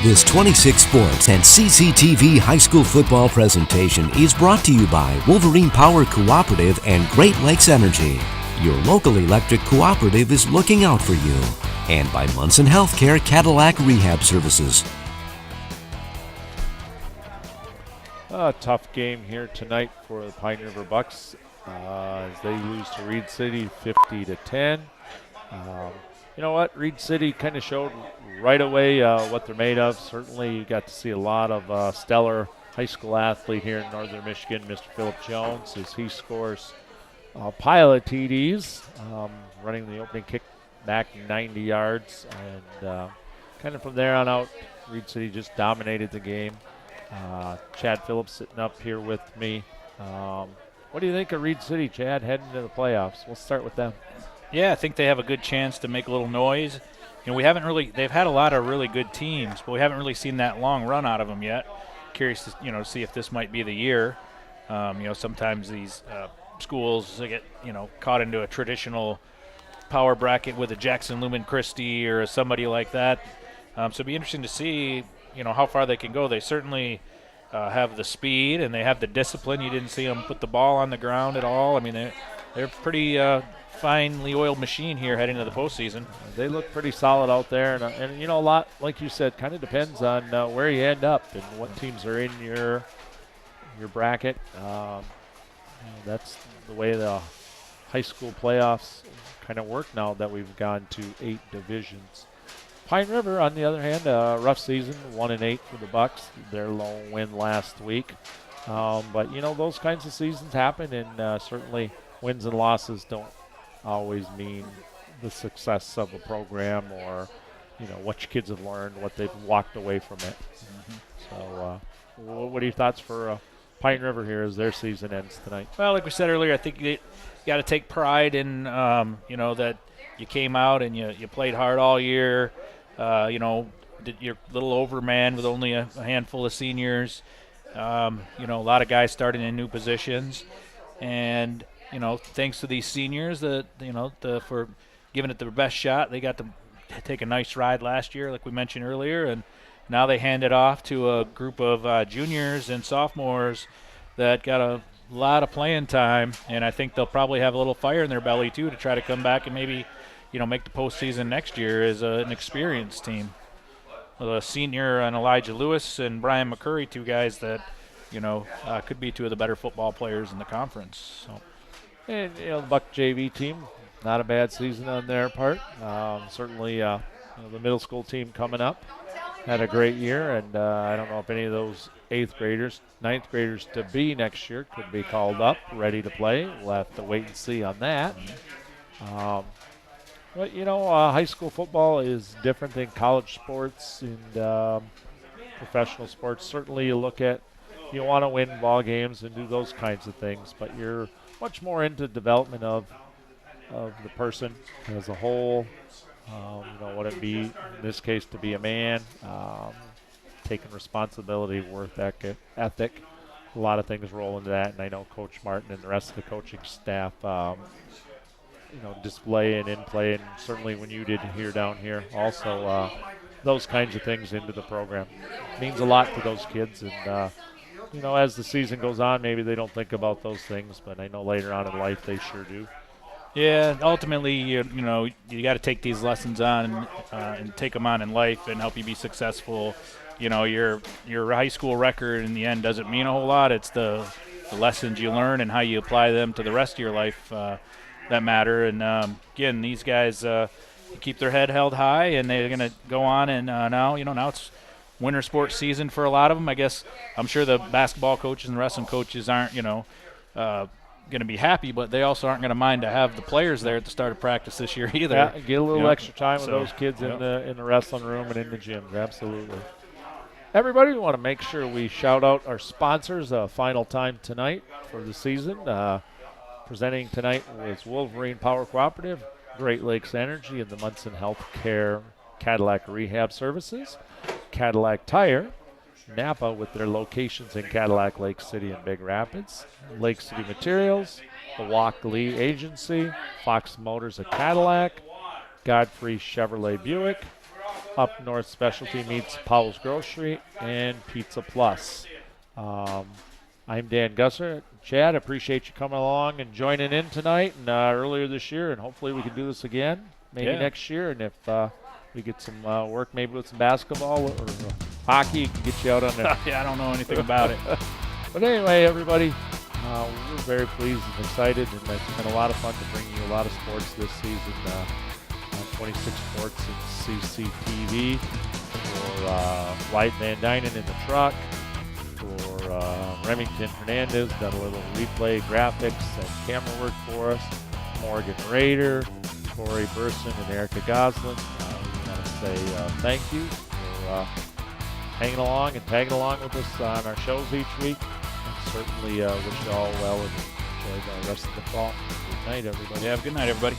This 26 Sports and CCTV high school football presentation is brought to you by Wolverine Power Cooperative and Great Lakes Energy. Your local electric cooperative is looking out for you. And by Munson Healthcare Cadillac Rehab Services. A tough game here tonight for the Pine River Bucks as they lose to Reed City 50-10. You know what? Reed City kind of showed right away what they're made of. Certainly you got to see a lot of stellar high school athlete here in Northern Michigan, Mr. Philip Jones, as he scores a pile of TDs, running the opening kick back 90 yards. And kind of from there on out, Reed City just dominated the game. Chad Phillips sitting up here with me. What do you think of Reed City, Chad, heading to the playoffs? We'll start with them. Yeah, I think they have a good chance to make a little noise. You know, they've had a lot of really good teams, but we haven't really seen that long run out of them yet. Curious to, see if this might be the year. Sometimes these schools get, caught into a traditional power bracket with a Jackson Lumen Christie or somebody like that. So it'd be interesting to see, how far they can go. They certainly have the speed and they have the discipline. You didn't see them put the ball on the ground at all. I mean, they're pretty finely oiled machine here heading to the postseason. They look pretty solid out there, and a lot, like you said, kind of depends on where you end up and what teams are in your bracket. That's the way the high school playoffs kind of work now that we've gone to 8 divisions. Pine River, on the other hand, rough season, 1-8 for the Bucks. Their lone win last week, but those kinds of seasons happen, and certainly wins and losses don't always mean the success of a program or what your kids have learned, what they've walked away from it. So what are your thoughts for Pine River here as their season ends tonight? Well, like we said earlier, I think you got to take pride in that you came out and you played hard all year. You're a little overmanned with only a handful of seniors. A lot of guys starting in new positions, and thanks to these seniors for giving it their best shot. They got to take a nice ride last year, like we mentioned earlier, and now they hand it off to a group of juniors and sophomores that got a lot of playing time, and I think they'll probably have a little fire in their belly too to try to come back and maybe make the postseason next year as an experienced team. A senior and Elijah Lewis and Brian McCurry, 2 guys that could be 2 of the better football players in the conference. So. And, the Buck JV team, not a bad season on their part. Certainly, the middle school team coming up had a great year, and I don't know if any of those 8th graders, 9th graders to be next year could be called up, ready to play. We'll have to wait and see on that. But, high school football is different than college sports and professional sports. Certainly you look at, you want to win ball games and do those kinds of things, but you're much more into development of the person as a whole. What it be in this case to be a man, taking responsibility, work ethic. A lot of things roll into that, and I know Coach Martin and the rest of the coaching staff, display and in play, and certainly when you did here down here, also those kinds of things into the program means a lot to those kids, and as the season goes on, maybe they don't think about those things, but I know later on in life they sure do. Yeah, ultimately, you got to take these lessons on and take them on in life and help you be successful. Your high school record in the end doesn't mean a whole lot. It's the lessons you learn and how you apply them to the rest of your life that matter. And again, these guys keep their head held high, and they're going to go on. And now it's winter sports season for a lot of them. I guess I'm sure the basketball coaches and wrestling coaches aren't, going to be happy, but they also aren't going to mind to have the players there at the start of practice this year either. Yeah, get a little extra time with those kids in the wrestling room and in the gyms. Absolutely. Everybody, we want to make sure we shout out our sponsors a final time tonight for the season. Presenting tonight was Wolverine Power Cooperative, Great Lakes Energy, and the Munson Healthcare Cadillac Rehab Services, Cadillac Tire, Napa with their locations in Cadillac, Lake City, and Big Rapids, Lake City Materials, the Walk Lee Agency, Fox Motors of Cadillac, Godfrey Chevrolet Buick, Up North Specialty Meats, Powell's Grocery, and Pizza Plus. I'm Dan Gusser. Chad, appreciate you coming along and joining in tonight and earlier this year, and hopefully we can do this again maybe next year. And if we get some work maybe with some basketball or hockey, can get you out on there. Yeah, I don't know anything about it. But anyway, everybody, we're very pleased and excited, and it's been a lot of fun to bring you a lot of sports this season. 26 Sports and CCTV for White Van Dynen in the truck, for Remington Hernandez, done a little replay graphics and camera work for us, Morgan Rader, Corey Burson, and Erica Goslin. We want to say thank you for hanging along and tagging along with us on our shows each week. And certainly wish you all well and enjoy the rest of the fall. Good night, everybody. Yeah, have a good night, everybody.